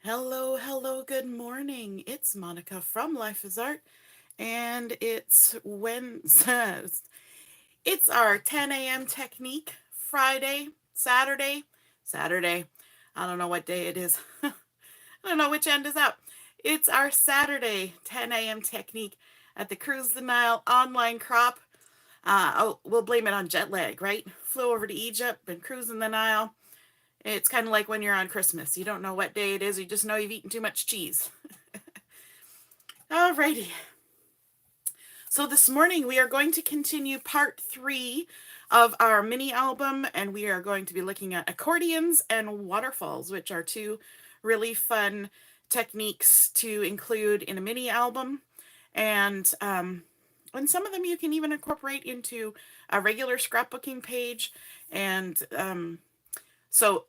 Hello, hello, good morning. It's Monica from Life is Art, and it's Wednesday. It's our 10 a.m. technique Friday, Saturday. I don't know what day it is. I don't know which end is out. It's our Saturday 10 a.m. technique at the Cruise the Nile online crop. We'll blame it on jet lag, right? Flew over to Egypt, been cruising the Nile. It's kind of like when you're on Christmas. You don't know what day it is, you just know you've eaten too much cheese. Alrighty. So this morning we are going to continue part 3 of our mini album, and we are going to be looking at accordions and waterfalls, which are two really fun techniques to include in a mini album. And some of them you can even incorporate into a regular scrapbooking page. And so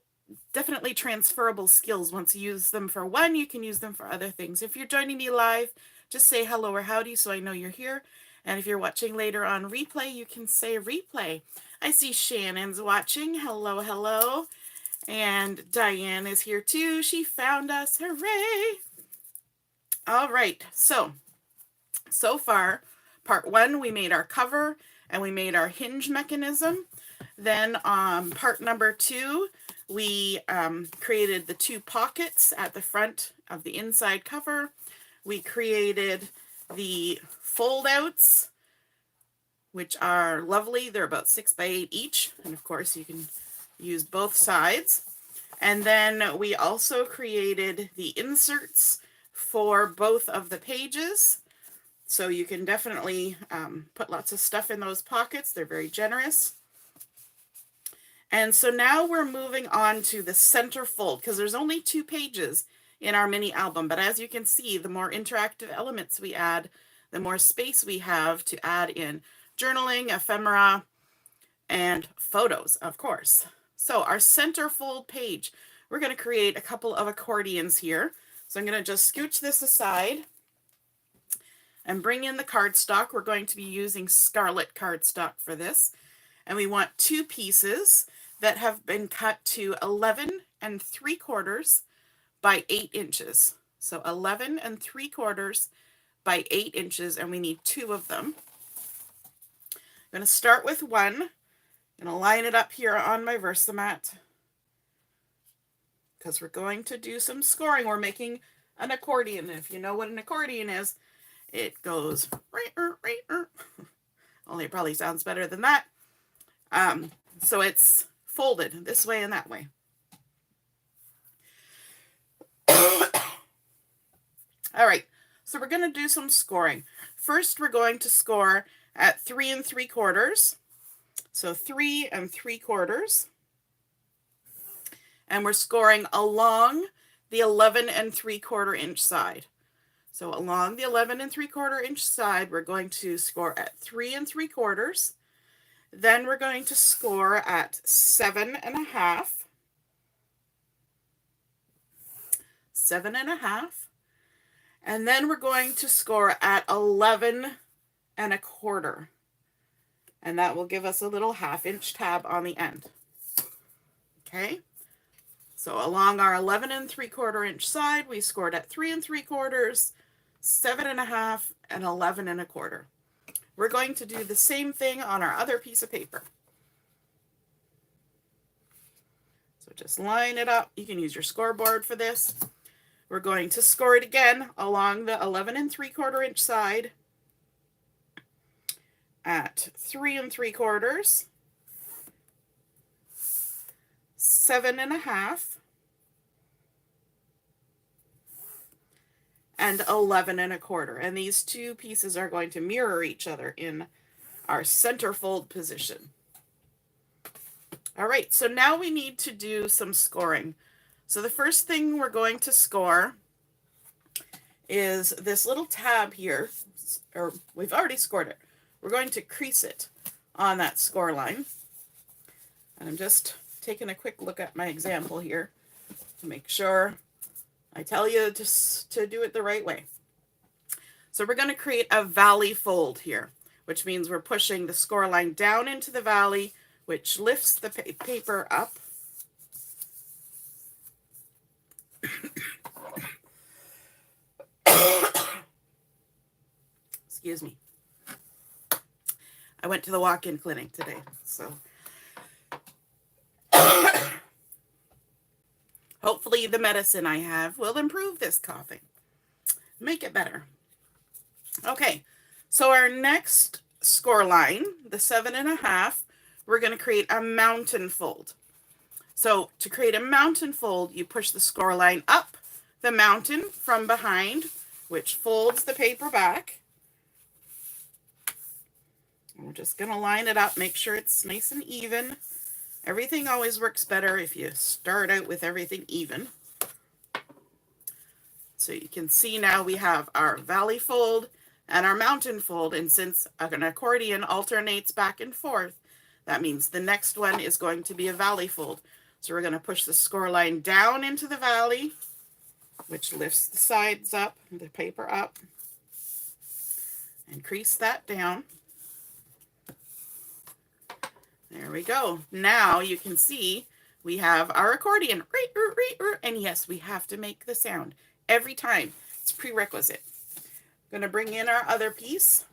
definitely transferable skills. Once you use them for one, you can use them for other things. If you're joining me live, just say hello or howdy so I know you're here. And if you're watching later on replay, you can say replay. I see Shannon's watching. Hello, hello. And Diane is here too. She found us. Hooray! All right. So far, part 1, we made our cover and we made our hinge mechanism. Then part number 2, we created the 2 pockets at the front of the inside cover. We created the fold outs, which are lovely. They're about 6 by 8 each. And of course, you can use both sides. And then we also created the inserts for both of the pages. So you can definitely put lots of stuff in those pockets. They're very generous. And so now we're moving on to the centerfold, because there's only 2 pages in our mini album. But as you can see, the more interactive elements we add, the more space we have to add in journaling, ephemera, and photos, of course. So our centerfold page, we're going to create a couple of accordions here. So I'm going to just scooch this aside and bring in the cardstock. We're going to be using scarlet cardstock for this. And we want 2 pieces that have been cut to 11 3/4 by 8 inches. So 11 3/4 by 8 inches, and we need 2 of them. I'm going to start with one. I'm going to line it up here on my Versamat because we're going to do some scoring. We're making an accordion. And if you know what an accordion is, it goes only it probably sounds better than that. So it's folded this way and that way. All right, so we're going to do some scoring. First, we're going to score at 3 3/4. So 3 3/4. And we're scoring along the 11 3/4 inch side. So along the 11 3/4 inch side, we're going to score at 3 3/4. Then we're going to score at 7 1/2, 7 1/2, and then we're going to score at 11 1/4, and that will give us a little 1/2 inch tab on the end. Okay, so along our 11 3/4 inch side, we scored at 3 3/4, 7 1/2, and 11 1/4. We're going to do the same thing on our other piece of paper. So just line it up. You can use your scoreboard for this. We're going to score it again along the 11 3/4 inch side at 3 3/4, 7 1/2, and 11 1/4. And these 2 pieces are going to mirror each other in our centerfold position. All right, so now we need to do some scoring. So the first thing we're going to score is this little tab here, or we've already scored it. We're going to crease it on that score line. And I'm just taking a quick look at my example here to make sure I tell you just to do it the right way. So we're going to create a valley fold here, which means we're pushing the score line down into the valley, which lifts the paper up. Excuse me. I went to the walk-in clinic today, so hopefully the medicine I have will improve this coughing, make it better. Okay, so our next score line, the 7.5, we're going to create a mountain fold. So to create a mountain fold, you push the score line up the mountain from behind, which folds the paper back. We're just going to line it up, make sure it's nice and even. Everything always works better if you start out with everything even. So you can see now we have our valley fold and our mountain fold, and since an accordion alternates back and forth, that means the next one is going to be a valley fold. So we're going to push the score line down into the valley, which lifts the sides up, the paper up, and crease that down. There we go. Now you can see we have our accordion. And yes, we have to make the sound every time. It's prerequisite. I'm going to bring in our other piece.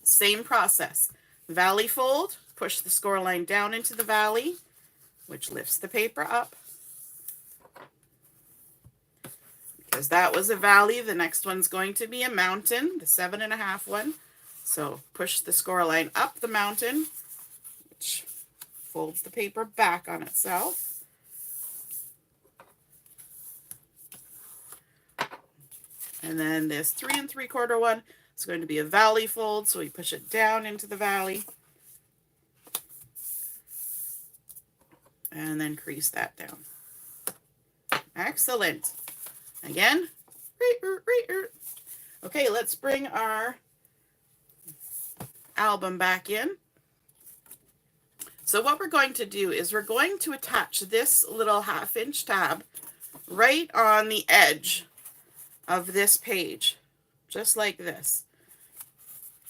Same process. Valley fold, push the score line down into the valley, which lifts the paper up. Because that was a valley, the next one's going to be a mountain, the 7.5 one. So push the score line up the mountain, which folds the paper back on itself. And then this 3 3/4 one is going to be a valley fold, so we push it down into the valley. And then crease that down. Excellent. Again. Okay, let's bring our album back in. So what we're going to do is we're going to attach this little 1/2-inch tab right on the edge of this page, just like this,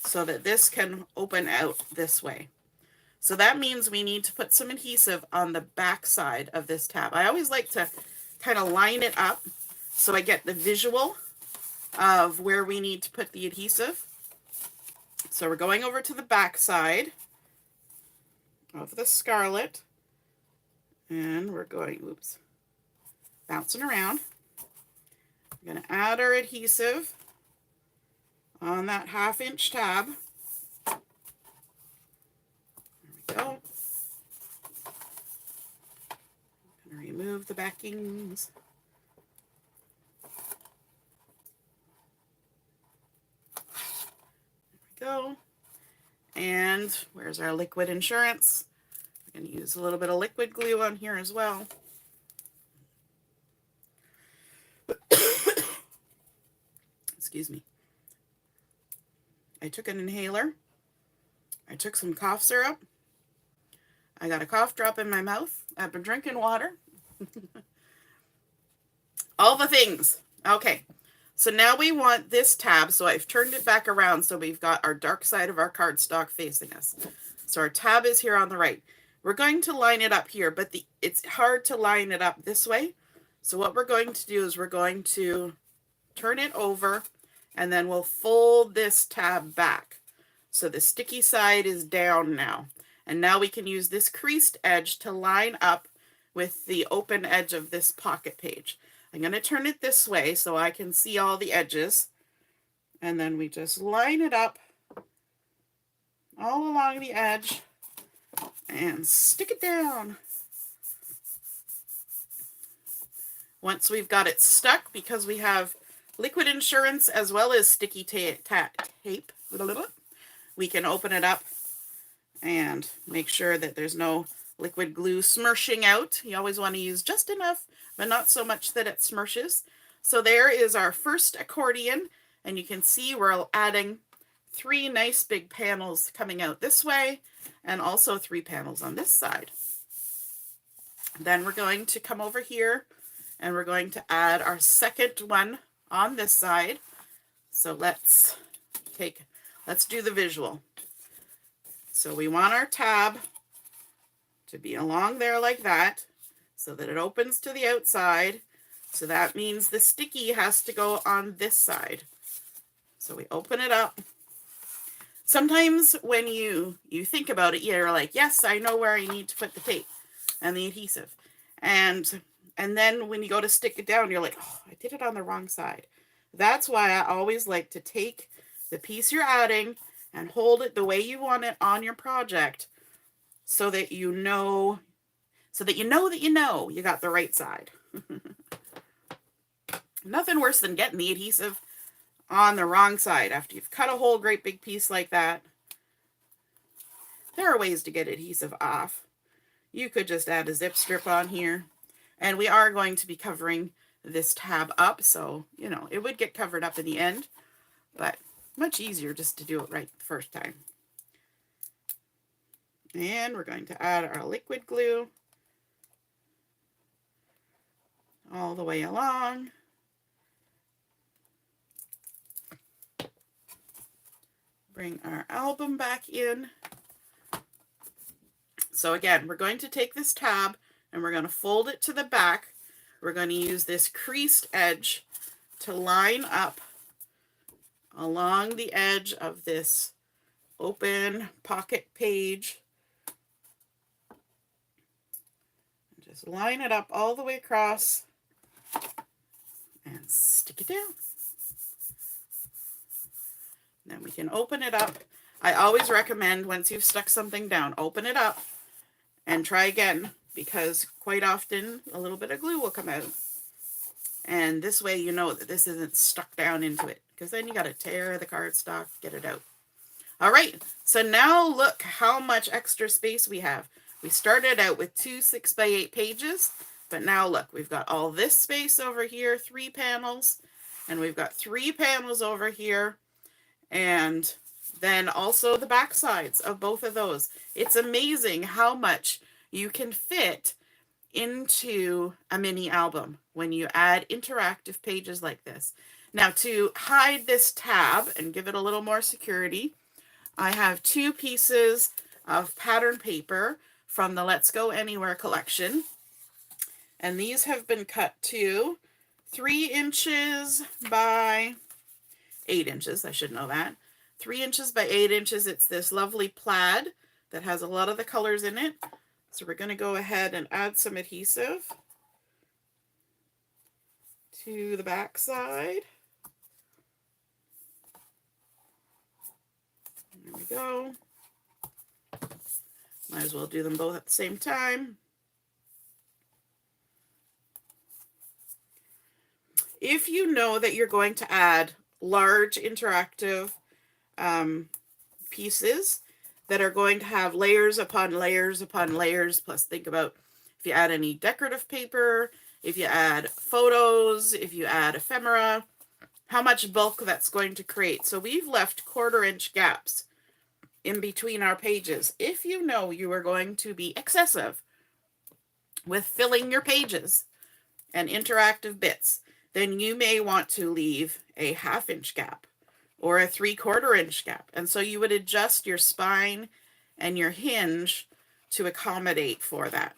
so that this can open out this way. So that means we need to put some adhesive on the back side of this tab. I always like to kind of line it up so I get the visual of where we need to put the adhesive. So we're going over to the back side of the scarlet, and we're going, bouncing around. We're going to add our adhesive on that 1/2-inch tab. Go. I'm going to remove the backings. There we go. And where's our liquid insurance? We're going to use a little bit of liquid glue on here as well. Excuse me. I took an inhaler. I took some cough syrup. I got a cough drop in my mouth. I've been drinking water. All the things. Okay. So now we want this tab. So I've turned it back around so we've got our dark side of our cardstock facing us. So our tab is here on the right. We're going to line it up here, but it's hard to line it up this way. So what we're going to do is we're going to turn it over, and then we'll fold this tab back. So the sticky side is down now. And now we can use this creased edge to line up with the open edge of this pocket page. I'm going to turn it this way so I can see all the edges. And then we just line it up all along the edge and stick it down. Once we've got it stuck, because we have liquid insurance as well as sticky tape, we can open it up and make sure that there's no liquid glue smirching out. You always want to use just enough, but not so much that it smirches. So there is our first accordion, and you can see we're adding 3 nice big panels coming out this way, and also 3 panels on this side. Then we're going to come over here, and we're going to add our second one on this side. So let's do the visual. So we want our tab to be along there like that, so that it opens to the outside. So that means the sticky has to go on this side. So we open it up. Sometimes when you think about it, you're like, yes, I know where I need to put the tape and the adhesive. And then when you go to stick it down, you're like, oh, I did it on the wrong side. That's why I always like to take the piece you're adding and hold it the way you want it on your project so that you know that you got the right side. Nothing worse than getting the adhesive on the wrong side after you've cut a whole great big piece like that. There are ways to get adhesive off. You could just add a zip strip on here. And we are going to be covering this tab up, so, you know, it would get covered up in the end, but much easier just to do it right the first time. And we're going to add our liquid glue all the way along. Bring our album back in. So again, we're going to take this tab and we're going to fold it to the back. We're going to use this creased edge to line up along the edge of this open pocket page. Just line it up all the way across and stick it down. Then we can open it up. I always recommend once you've stuck something down, open it up and try again, because quite often a little bit of glue will come out. And this way you know that this isn't stuck down into it, because then you got to tear the cardstock, get it out. All right, so now look how much extra space we have. We started out with 2 6x8 pages, but now look, we've got all this space over here, 3 panels, and we've got 3 panels over here, and then also the back sides of both of those. It's amazing how much you can fit into a mini album when you add interactive pages like this. Now, to hide this tab and give it a little more security, I have 2 pieces of pattern paper from the Let's Go Anywhere collection, and these have been cut to 3 inches by 8 inches. I should know that. 3 inches by 8 inches. It's this lovely plaid that has a lot of the colors in it. So we're going to go ahead and add some adhesive to the back side. There we go. Might as well do them both at the same time. If you know that you're going to add large interactive pieces that are going to have layers upon layers upon layers, plus think about if you add any decorative paper, if you add photos, if you add ephemera, how much bulk that's going to create. So we've left 1/4 inch gaps in between our pages. If you know you are going to be excessive with filling your pages and interactive bits, then you may want to leave a 1/2 inch gap or a 3/4 inch gap. And so you would adjust your spine and your hinge to accommodate for that.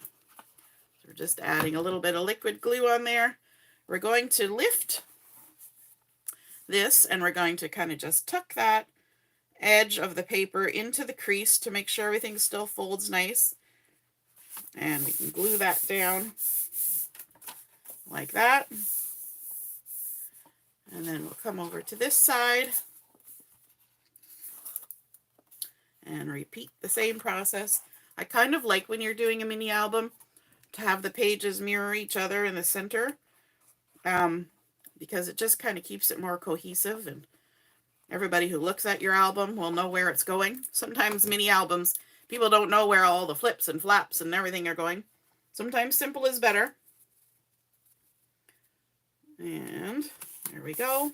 So we're just adding a little bit of liquid glue on there. We're going to lift this and we're going to kind of just tuck that edge of the paper into the crease to make sure everything still folds nice. And we can glue that down like that. And then we'll come over to this side and repeat the same process. I kind of like when you're doing a mini album to have the pages mirror each other in the center, because it just kind of keeps it more cohesive, and everybody who looks at your album will know where it's going. Sometimes mini albums, people don't know where all the flips and flaps and everything are going. Sometimes simple is better. And there we go.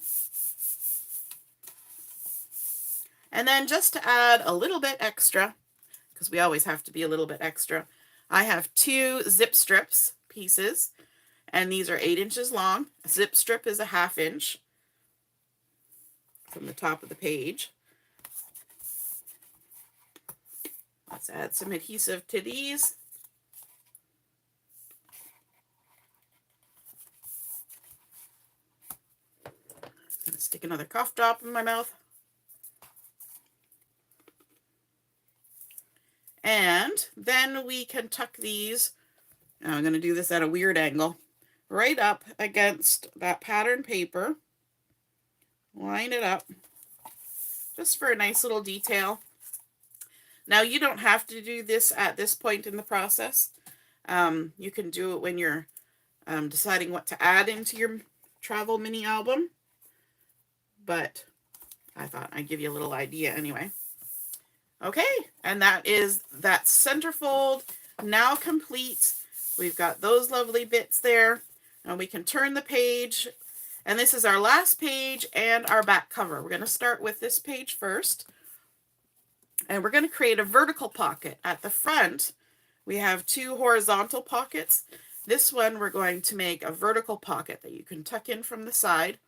And then just to add a little bit extra, because we always have to be a little bit extra, I have 2 zip strips pieces, and these are 8 inches long. A zip strip is a 1/2 inch from the top of the page. Let's add some adhesive to these. I'm going to stick take another cough drop in my mouth. And then we can tuck these, now I'm going to do this at a weird angle, right up against that pattern paper. Line it up just for a nice little detail. Now you don't have to do this at this point in the process. You can do it when you're deciding what to add into your travel mini album, but I thought I'd give you a little idea anyway. Okay, and that is that centerfold now complete. We've got those lovely bits there, and we can turn the page, and this is our last page and our back cover. We're going to start with this page first, and we're going to create a vertical pocket. At the front, we have 2 horizontal pockets. This one we're going to make a vertical pocket that you can tuck in from the side.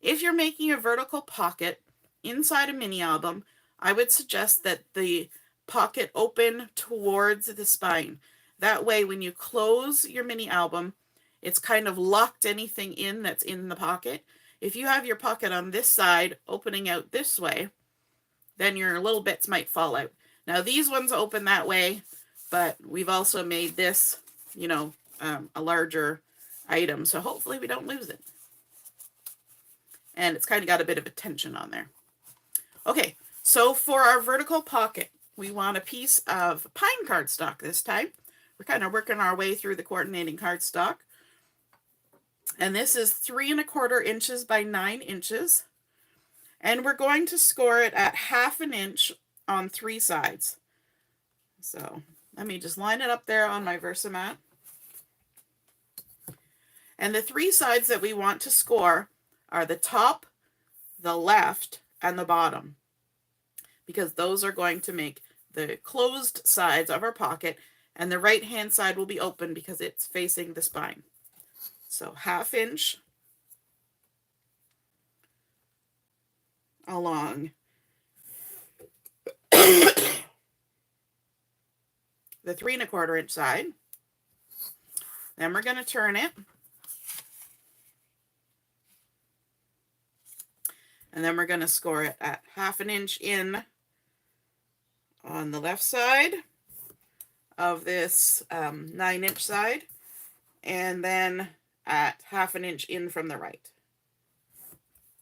If you're making a vertical pocket inside a mini album, I would suggest that the pocket open towards the spine. That way, when you close your mini album, it's kind of locked anything in that's in the pocket. If you have your pocket on this side opening out this way, then your little bits might fall out. Now, these ones open that way, but we've also made this, you know, a larger item, so hopefully we don't lose it. And it's kind of got a bit of a tension on there. Okay, so for our vertical pocket, we want a piece of pine cardstock this time. We're kind of working our way through the coordinating cardstock. And this is 3 1/4 inches by 9 inches. And we're going to score it at 1/2 inch on 3 sides. So let me just line it up there on my Versamat. And the 3 sides that we want to score are the top, the left, and the bottom, because those are going to make the closed sides of our pocket, and the right hand side will be open because it's facing the spine. So 1/2 inch along the 3 1/4 inch side. Then we're going to turn it. And then we're going to score it at 1/2 inch in on the left side of this 9 inch side, and then at 1/2 inch in from the right.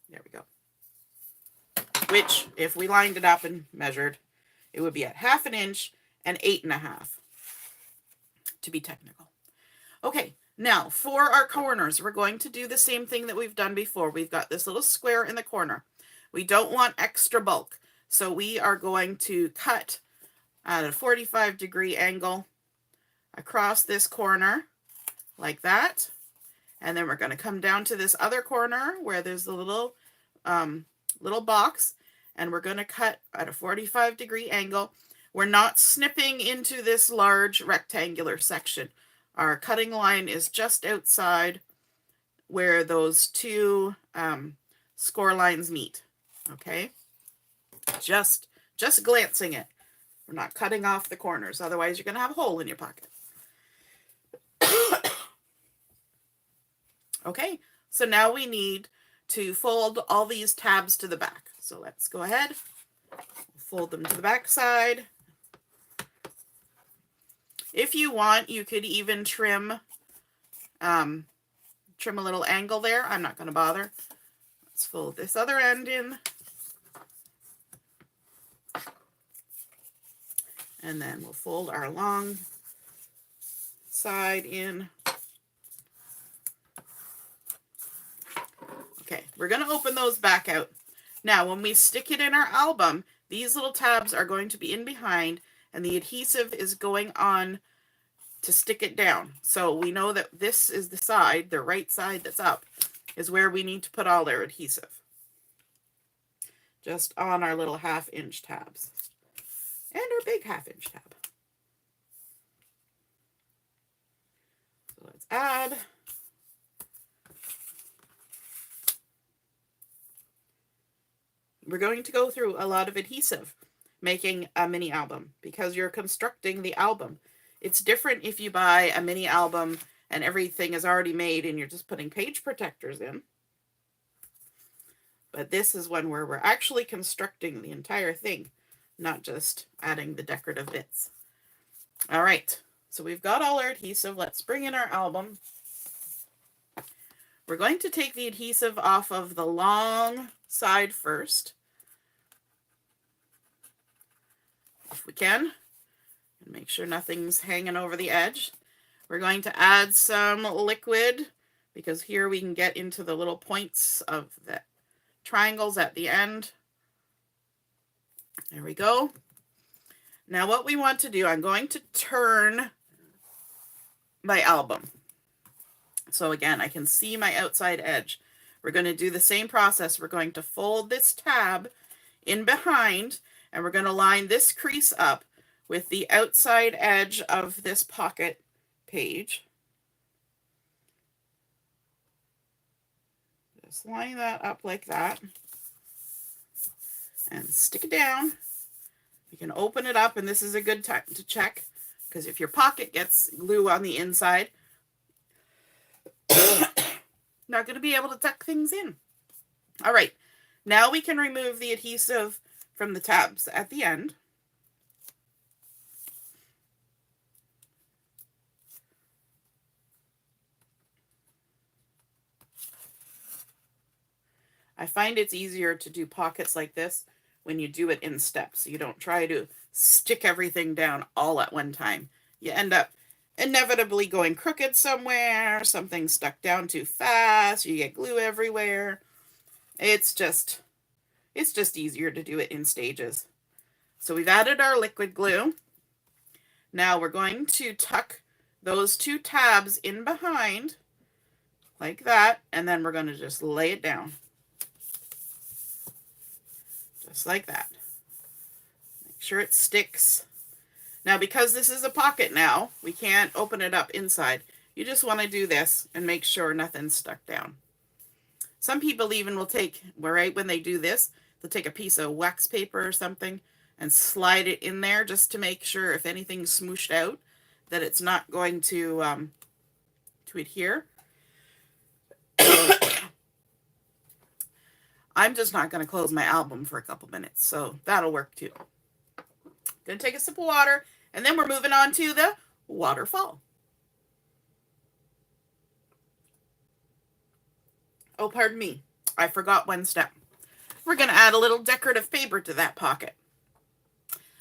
There we go. Which, if we lined it up and measured, it would be at 1/2 inch and 8 1/2, to be technical. Okay, now for our corners, we're going to do the same thing that we've done before. We've got this little square in the corner. We don't want extra bulk, so we are going to cut at a 45-degree angle across this corner like that. And then we're going to come down to this other corner where there's a little box, and we're going to cut at a 45-degree angle. We're not snipping into this large rectangular section. Our cutting line is just outside where those 2 score lines meet. Okay, just glancing it. We're not cutting off the corners, otherwise you're going to have a hole in your pocket. Okay, so now we need to fold all these tabs to the back. So let's go ahead, fold them to the back side. If you want, you could even trim a little angle there. I'm not going to bother. Let's fold this other end in. And then we'll fold our long side in. Okay, we're going to open those back out. Now, when we stick it in our album, these little tabs are going to be in behind, and the adhesive is going on to stick it down. So we know that this is the side, the right side that's up, is where we need to put all our adhesive. Just on our little 1/2 inch tabs. And our big 1/2 inch tab. So let's add. We're going to go through a lot of adhesive making a mini album because you're constructing the album. It's different if you buy a mini album and everything is already made and you're just putting page protectors in. But this is one where we're actually constructing the entire thing, not just adding the decorative bits. All right, so we've got all our adhesive. Let's bring in our album. We're going to take the adhesive off of the long side first, if we can, and make sure nothing's hanging over the edge. We're going to add some liquid, because here we can get into the little points of the triangles at the end. There we go. Now what we want to do, I'm going to turn my album. So again, I can see my outside edge. We're going to do the same process. We're going to fold this tab in behind, and we're going to line this crease up with the outside edge of this pocket page. Just line that up like that and stick it down. You can open it up, and this is a good time to check, because if your pocket gets glue on the inside, not going to be able to tuck things in. All right, now we can remove the adhesive from the tabs at the end. I find it's easier to do pockets like this when you do it in steps. You don't try to stick everything down all at one time. You end up inevitably going crooked somewhere, something stuck down too fast, you get glue everywhere. It's just easier to do it in stages. So we've added our liquid glue. Now we're going to tuck those two tabs in behind like that, and then we're going to just lay it down. Just like that. Make sure it sticks. Now, because this is a pocket now, we can't open it up inside. You just want to do this and make sure nothing's stuck down. Some people even will take, right when they do this, they'll take a piece of wax paper or something and slide it in there just to make sure if anything's smooshed out that it's not going to adhere. I'm just not going to close my album for a couple minutes, so that'll work too. Gonna take a sip of water, and then we're moving on to the waterfall. Oh, pardon me. I forgot one step. We're going to add a little decorative paper to that pocket.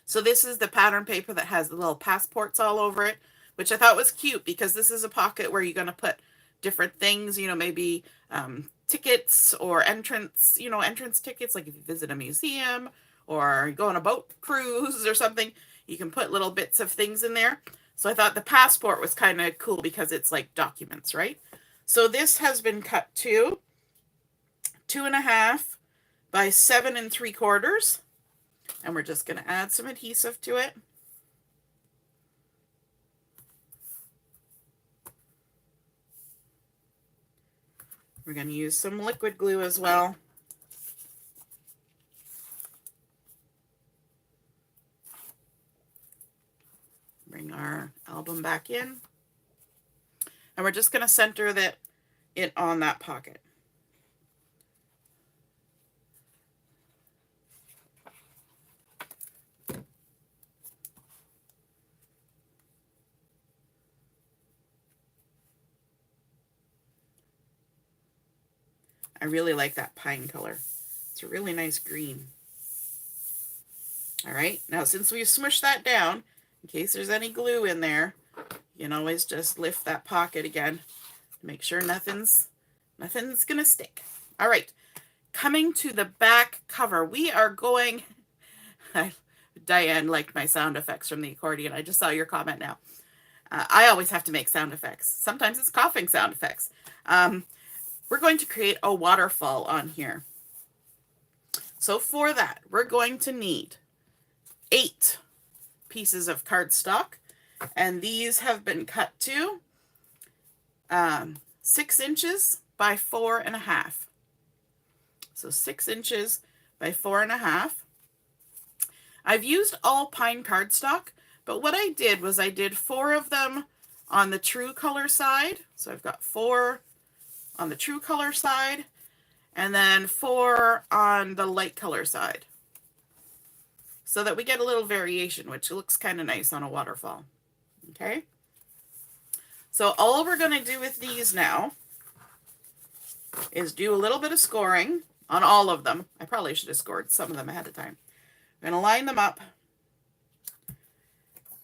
So this is the pattern paper that has the little passports all over it, which I thought was cute because this is a pocket where you're going to put different things, you know, maybe tickets or entrance tickets, like if you visit a museum or go on a boat cruise or something, you can put little bits of things in there. So I thought the passport was kind of cool because it's like documents, right? So this has been cut to 2.5 by 7 3/4. And we're just going to add some adhesive to it. We're going to use some liquid glue as well. Bring our album back in. And we're just going to center it on that pocket. I really like that pine color. It's a really nice green. All right, now since we've smushed that down, in case there's any glue in there, you can always just lift that pocket again to make sure nothing's gonna stick. All right, coming to the back cover, we are going, Diane liked my sound effects from the accordion. I just saw your comment now. I always have to make sound effects. Sometimes it's coughing sound effects. We're going to create a waterfall on here. So for that, we're going to need 8 pieces of cardstock, and these have been cut to 6 inches by 4.5. So 6 inches by 4.5. I've used all pine cardstock, but what I did was I did 4 of them on the true color side. So I've got 4 on the true color side, and then 4 on the light color side, so that we get a little variation, which looks kind of nice on a waterfall. Okay, so all we're going to do with these now is do a little bit of scoring on all of them. I probably should have scored some of them ahead of time. I'm going to line them up,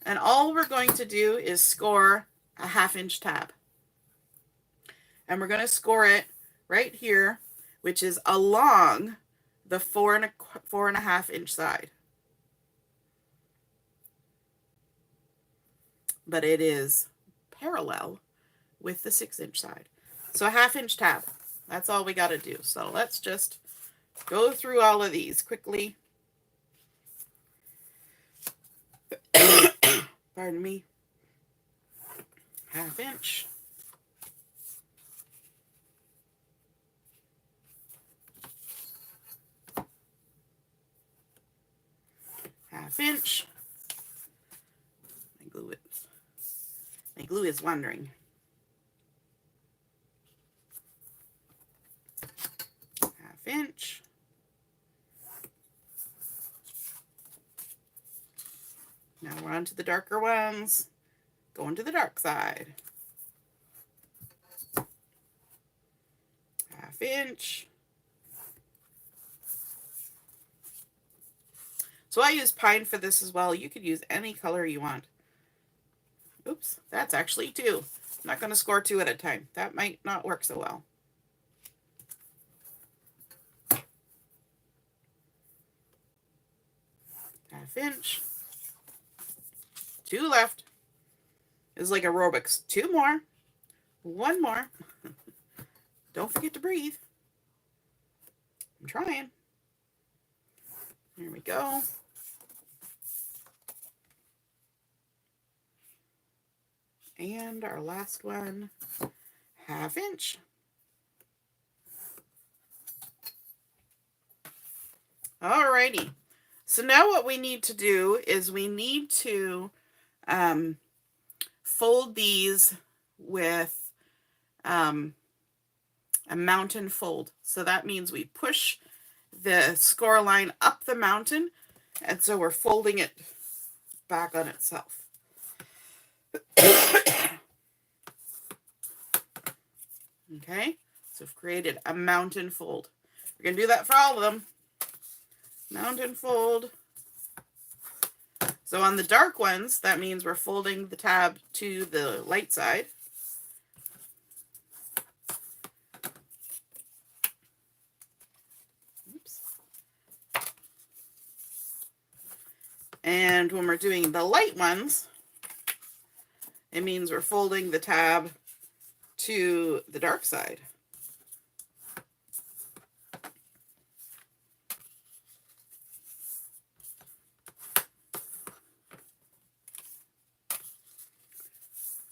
and all we're going to do is score a 1/2 inch tab, and we're going to score it right here, which is along the 4.5 inch side. But it is parallel with the 6 inch side. So a 1/2 inch tab. That's all we got to do. So let's just go through all of these quickly. Pardon me. 1/2 inch. Half inch. My glue is wandering. 1/2 inch. Now we're on to the darker ones. Going to the dark side. 1/2 inch. So I use pine for this as well. You could use any color you want. Oops, that's actually 2. I'm not going to score 2 at a time. That might not work so well. 1/2 inch. 2 left. It's like aerobics. 2 more. 1 more. Don't forget to breathe. I'm trying. Here we go. And our last one, 1/2 inch. Alrighty. So now what we need to do is we need to fold these with a mountain fold. So that means we push the score line up the mountain, and so we're folding it back on itself. Okay, so we've created a mountain fold. We're going to do that for all of them. Mountain fold. So on the dark ones, that means we're folding the tab to the light side. Oops. And when we're doing the light ones, it means we're folding the tab to the dark side.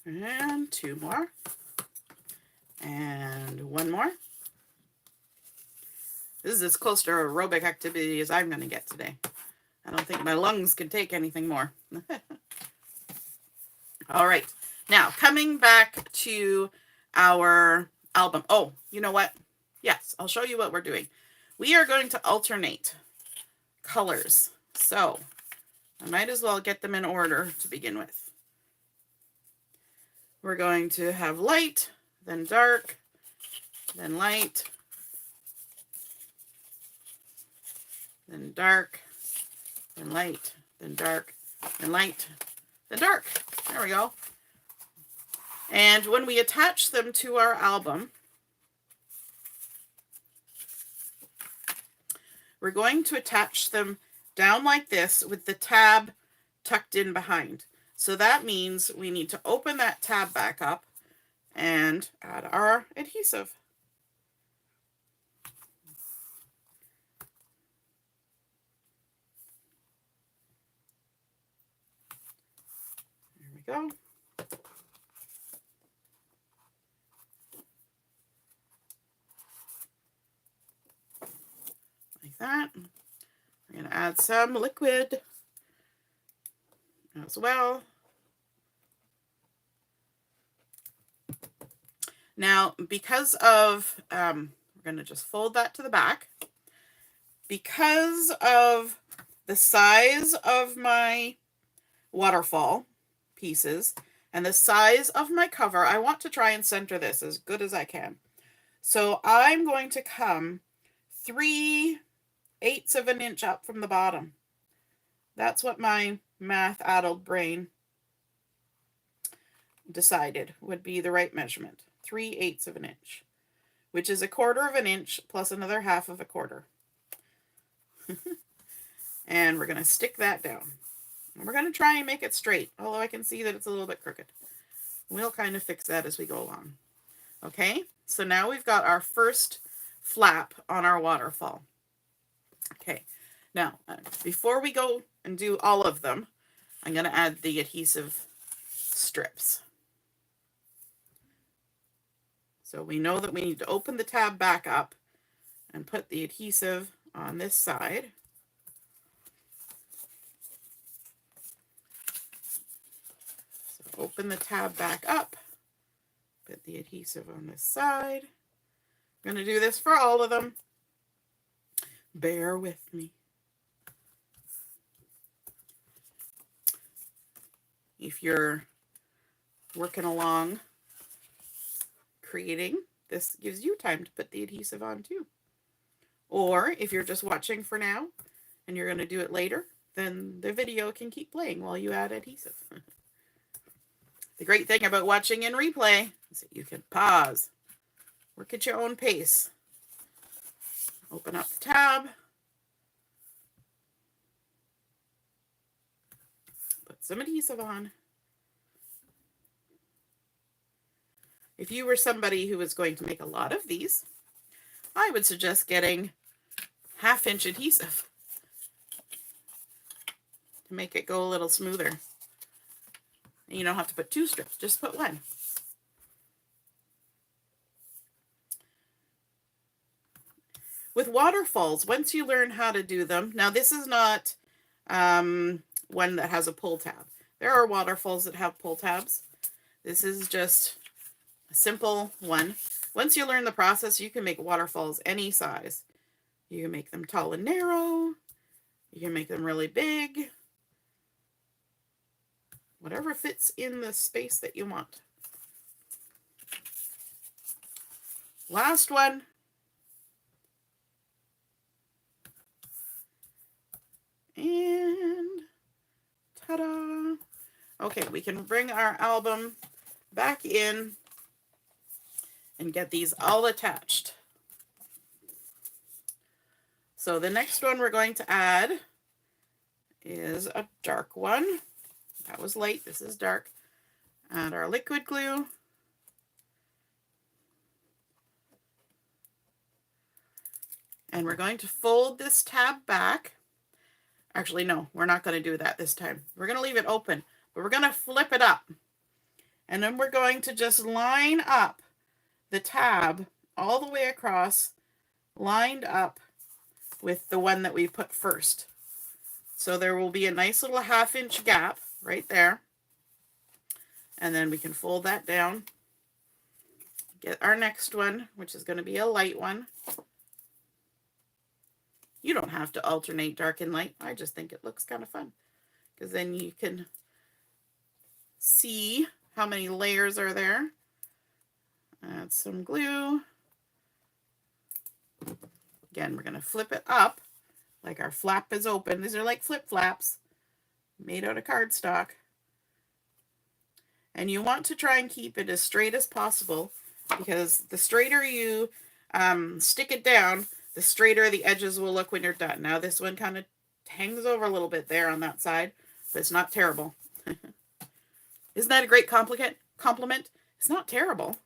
And 2 more. And 1 more. This is as close to aerobic activity as I'm going to get today. I don't think my lungs can take anything more. All right. Now, coming back to our album. Oh, you know what? Yes, I'll show you what we're doing. We are going to alternate colors. So, I might as well get them in order to begin with. We're going to have light, then dark, then light, then dark, then light, then dark, then light, then dark. There we go. And when we attach them to our album, we're going to attach them down like this with the tab tucked in behind. So that means we need to open that tab back up and add our adhesive. There we go. Like that. We're going to add some liquid as well. Now, because of, we're We're going to just fold that to the back. Because of the size of my waterfall pieces and the size of my cover, I want to try and center this as good as I can. So I'm going to come 3/8 of an inch up from the bottom. That's what my math-addled brain decided would be the right measurement. 3/8 of an inch, which is 1/4 of an inch plus another 1/2 of a quarter. And we're going to stick that down. And we're going to try and make it straight, although I can see that it's a little bit crooked. We'll kind of fix that as we go along. Okay, so now we've got our first flap on our waterfall. Okay, now before we go and do all of them, I'm going to add the adhesive strips. So we know that we need to open the tab back up and put the adhesive on this side. So open the tab back up, put the adhesive on this side. I'm going to do this for all of them. Bear with me. If you're working along creating, this gives you time to put the adhesive on too. Or if you're just watching for now and you're going to do it later, then the video can keep playing while you add adhesive. The great thing about watching in replay is that you can pause, work at your own pace. Open up the tab, put some adhesive on. If you were somebody who was going to make a lot of these, I would suggest getting 1/2 inch adhesive to make it go a little smoother. And you don't have to put 2 strips, just put 1. With waterfalls, once you learn how to do them, now this is not one that has a pull tab. There are waterfalls that have pull tabs. This is just a simple one. Once you learn the process, you can make waterfalls any size. You can make them tall and narrow. You can make them really big. Whatever fits in the space that you want. Last one. And ta-da! Okay, we can bring our album back in and get these all attached. So the next one we're going to add is a dark one. That was light, this is dark. Add our liquid glue. And we're going to fold this tab back. Actually, no, we're not going to do that this time. We're going to leave it open, but we're going to flip it up. And then we're going to just line up the tab all the way across, lined up with the one that we put first. So there will be a nice little 1/2 inch gap right there. And then we can fold that down. Get our next one, which is going to be a light one. You don't have to alternate dark and light. I just think it looks kind of fun, because then you can see how many layers are there. Add some glue. Again, we're going to flip it up like our flap is open. These are like flip flaps made out of cardstock. And you want to try and keep it as straight as possible, because the straighter you stick it down, the straighter the edges will look when you're done. Now this one kind of hangs over a little bit there on that side, but it's not terrible. Isn't that a great compliment? It's not terrible.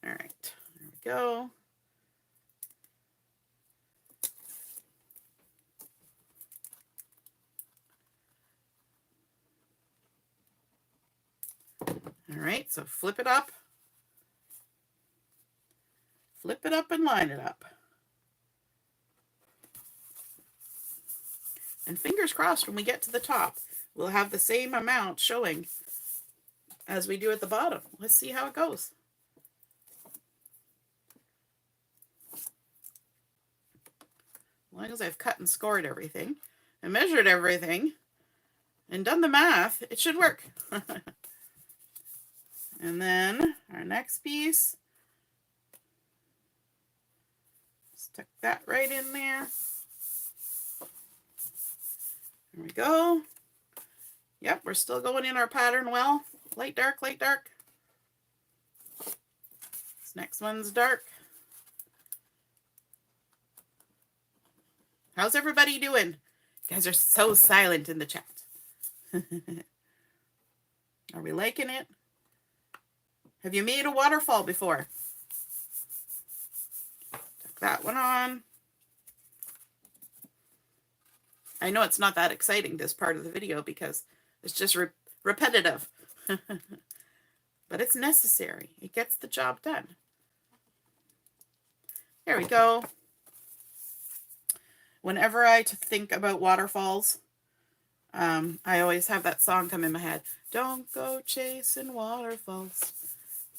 All right, there we go. All right, so flip it up and line it up. And fingers crossed, when we get to the top, we'll have the same amount showing as we do at the bottom. Let's see how it goes. As long as I've cut and scored everything and measured everything and done the math, it should work. And then our next piece, stuck that right in there. There we go. Yep, we're still going in our pattern well. Light, dark, light, dark. This next one's dark. How's everybody doing? You guys are so silent in the chat. Are we liking it? Have you made a waterfall before? Tuck that one on. I know it's not that exciting, this part of the video, because it's just repetitive. But it's necessary. It gets the job done. There we go. Whenever I think about waterfalls, I always have that song come in my head. Don't go chasing waterfalls.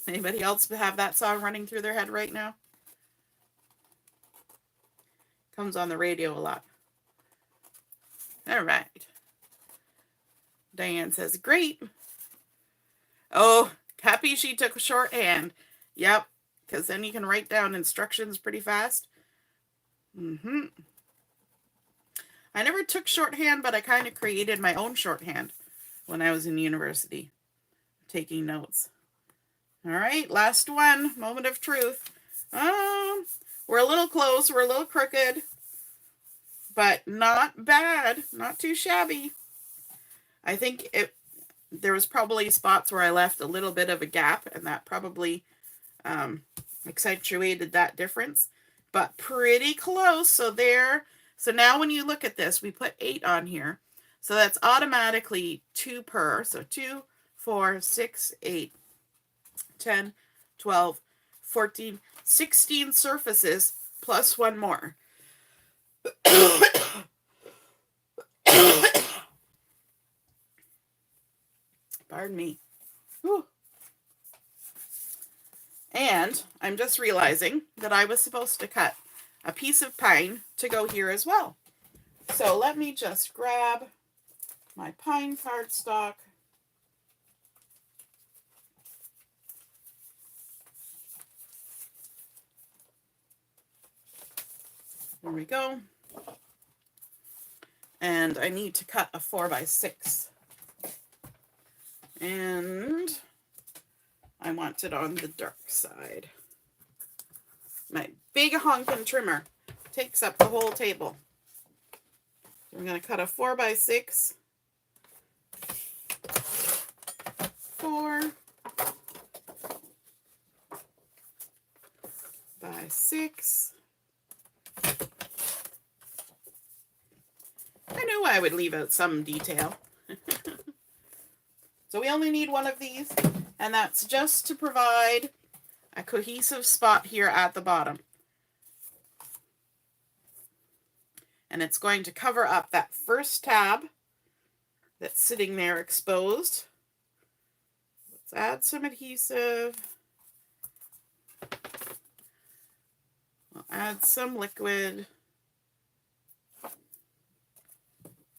Anybody else have that song running through their head right now? Comes on the radio a lot. All right. Diane says, great. Oh, happy she took shorthand. Yep, because then you can write down instructions pretty fast. I never took shorthand, but I kind of created my own shorthand when I was in university, taking notes. All right, last one, moment of truth. We're a little close, we're a little crooked, but not bad, not too shabby. I think there was probably spots where I left a little bit of a gap, and that probably accentuated that difference, but pretty close. So there. So now when you look at this, we put 8 on here. So that's automatically 2 per. So 2, 4, 6, 8, 10, 12, 14, 16 surfaces plus 1 more. Pardon me. Whew. And I'm just realizing that I was supposed to cut a piece of pine to go here as well. So let me just grab my pine cardstock. There we go. And I need to cut a 4x6. And I want it on the dark side. My big honkin' trimmer takes up the whole table. We're going to cut a 4x6. 4 by 6. I knew I would leave out some detail. So we only need one of these, and that's just to provide a cohesive spot here at the bottom. And it's going to cover up that first tab that's sitting there exposed. Let's add some adhesive. We'll add some liquid.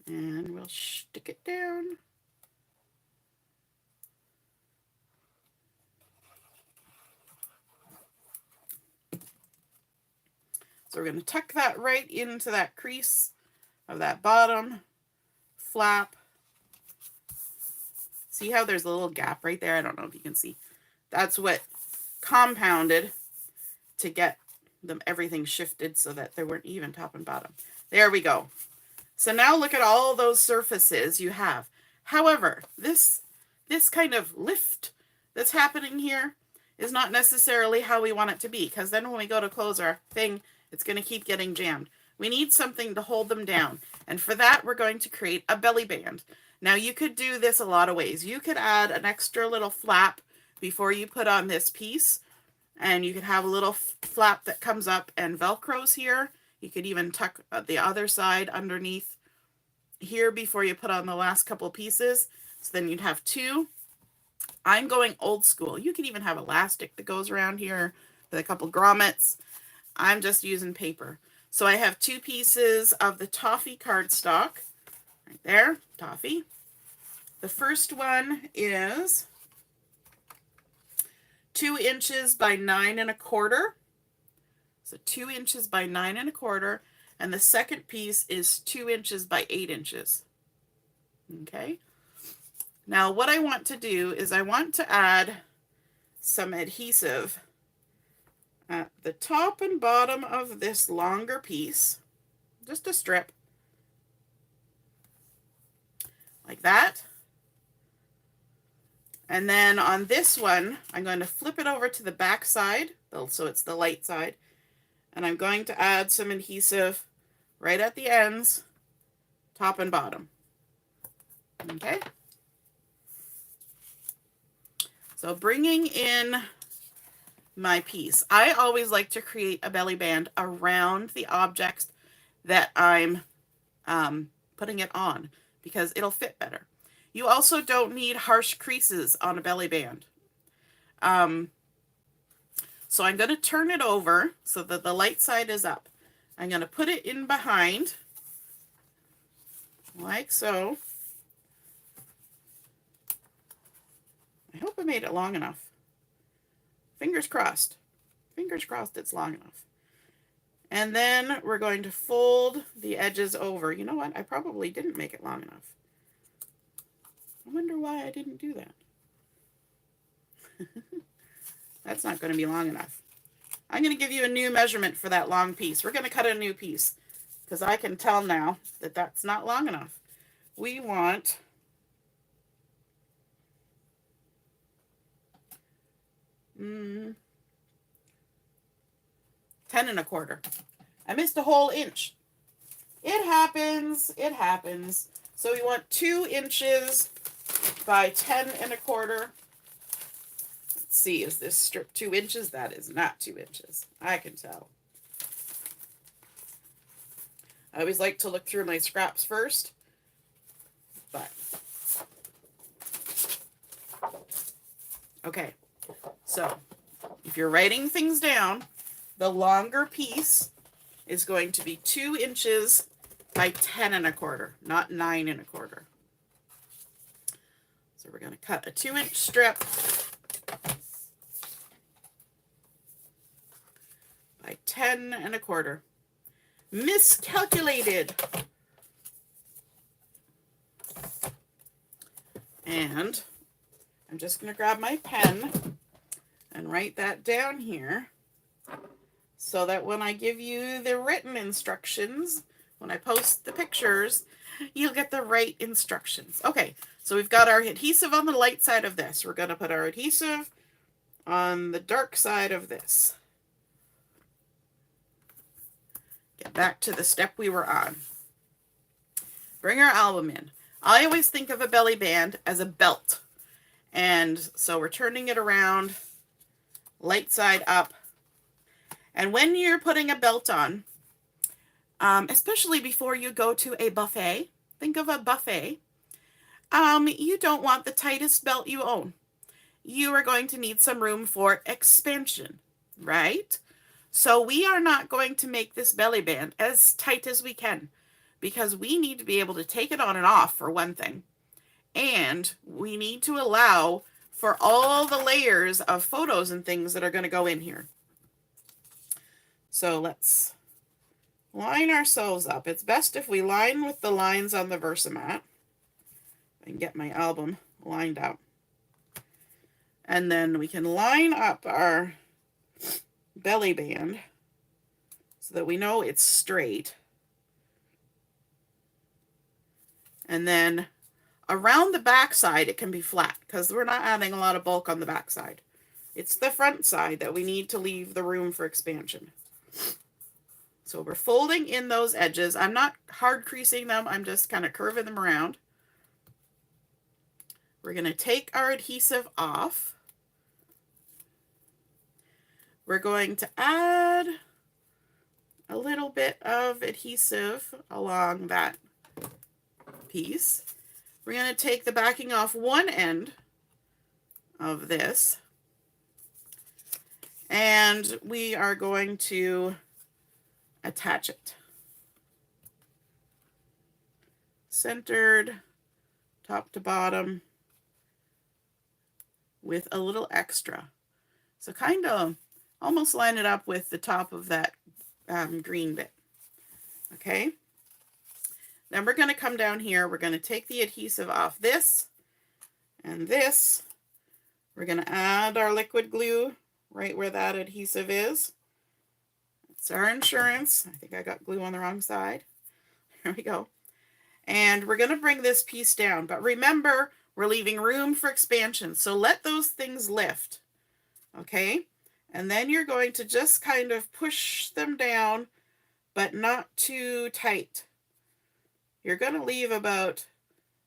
And we'll stick it down. So we're going to tuck that right into that crease of that bottom flap. See how there's a little gap right there? I don't know if you can see. That's what compounded to get everything shifted so that they weren't even top and bottom. There we go. So now look at all those surfaces you have. However, this kind of lift that's happening here is not necessarily how we want it to be, because then when we go to close our thing, it's going to keep getting jammed. We need something to hold them down. And for that, we're going to create a belly band. Now, you could do this a lot of ways. You could add an extra little flap before you put on this piece. And you could have a little flap that comes up and Velcros here. You could even tuck the other side underneath here before you put on the last couple pieces. So then you'd have 2. I'm going old school. You can even have elastic that goes around here with a couple grommets. I'm just using paper. So I have 2 pieces of the Toffee cardstock, right there, Toffee. The first one is 2 inches by 9 1/4. So 2 inches by 9 1/4. And the second piece is 2 inches by 8 inches. Okay. Now what I want to do is I want to add some adhesive at the top and bottom of this longer piece, just a strip, like that. And then on this one, I'm going to flip it over to the back side, so it's the light side, and I'm going to add some adhesive right at the ends, top and bottom. Okay. So bringing in my piece, I always like to create a belly band around the objects that I'm putting it on because it'll fit better. You also don't need harsh creases on a belly band. So I'm going to turn it over so that the light side is up. I'm going to put it in behind, like so. I hope I made it long enough. Fingers crossed. Fingers crossed it's long enough. And then we're going to fold the edges over. You know what? I probably didn't make it long enough. I wonder why I didn't do that. That's not going to be long enough. I'm going to give you a new measurement for that long piece. We're going to cut a new piece because I can tell now that that's not long enough. We want 10 1/4. I missed a whole inch. It happens. It happens. So we want 2 inches by 10 1/4. Let's see, is this strip 2 inches? That is not 2 inches. I can tell. I always like to look through my scraps first, but okay. So if you're writing things down, the longer piece is going to be 2 inches by 10 1/4, not 9 1/4. So we're going to cut a 2-inch strip by 10 1/4. Miscalculated. And I'm just going to grab my pen and write that down here so that when I give you the written instructions, when I post the pictures, you'll get the right instructions. Okay, so we've got our adhesive on the light side of this. We're going to put our adhesive on the dark side of this. Get back to the step we were on. Bring our album in. I always think of a belly band as a belt. And so we're turning it around, light side up. And when you're putting a belt on, especially before you go to a buffet, think of a buffet, you don't want the tightest belt you own. You are going to need some room for expansion, right? So we are not going to make this belly band as tight as we can because we need to be able to take it on and off for one thing. And we need to allow for all the layers of photos and things that are going to go in here. So let's line ourselves up. It's best if we line with the lines on the Versamat. I can get my album lined up. And then we can line up our belly band so that we know it's straight. And then around the back side, it can be flat because we're not adding a lot of bulk on the back side. It's the front side that we need to leave the room for expansion. So we're folding in those edges. I'm not hard creasing them. I'm just kind of curving them around. We're going to take our adhesive off. We're going to add a little bit of adhesive along that piece. We're going to take the backing off one end of this. And we are going to attach it. Centered, top to bottom, with a little extra. So kind of almost line it up with the top of that green bit. Okay. Then we're going to come down here. We're going to take the adhesive off this and this. We're going to add our liquid glue right where that adhesive is. It's our insurance. I think I got glue on the wrong side. Here we go. And we're going to bring this piece down. But remember, we're leaving room for expansion. So let those things lift. Okay? And then you're going to just kind of push them down, but not too tight. You're going to leave about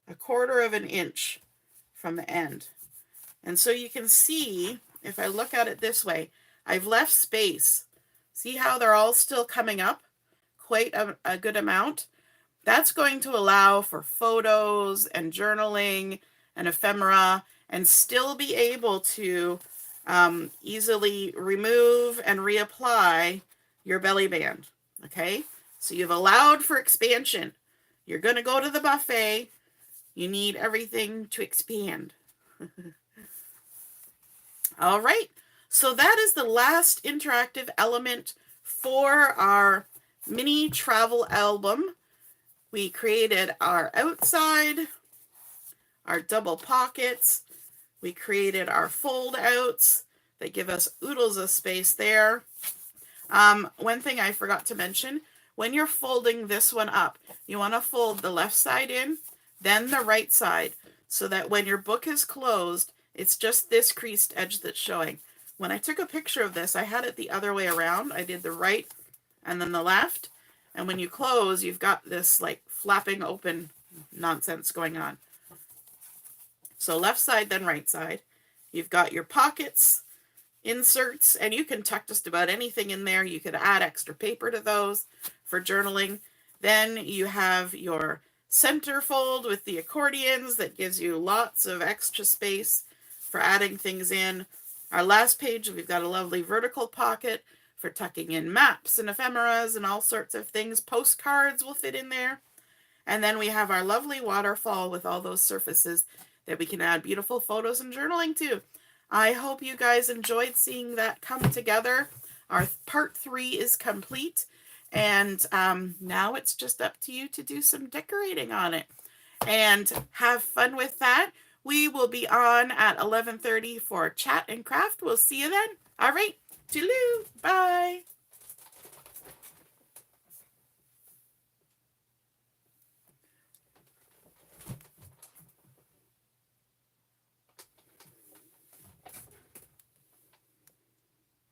1/4 of an inch from the end. And so you can see, if I look at it this way, I've left space. See how they're all still coming up? Quite a good amount. That's going to allow for photos and journaling and ephemera, and still be able to easily remove and reapply your belly band. Okay? So you've allowed for expansion. You're going to go to the buffet. You need everything to expand. All right. So that is the last interactive element for our mini travel album. We created our outside, our double pockets. We created our fold outs that give us oodles of space there. One thing I forgot to mention, when you're folding this one up, you want to fold the left side in, then the right side, so that when your book is closed, it's just this creased edge that's showing. When I took a picture of this, I had it the other way around. I did the right and then the left. And when you close, you've got this like flapping open nonsense going on. So left side, then right side. You've got your pockets, inserts, and you can tuck just about anything in there. You could add extra paper to those for journaling. Then you have your centerfold with the accordions that gives you lots of extra space for adding things in. Our last page, we've got a lovely vertical pocket for tucking in maps and ephemeras and all sorts of things. Postcards will fit in there. And then we have our lovely waterfall with all those surfaces that we can add beautiful photos and journaling to. I hope you guys enjoyed seeing that come together. Our part 3 is complete. And now it's just up to you to do some decorating on it. And have fun with that. We will be on at 11:30 for Chat and Craft. We'll see you then. All right. Toodaloo. Bye.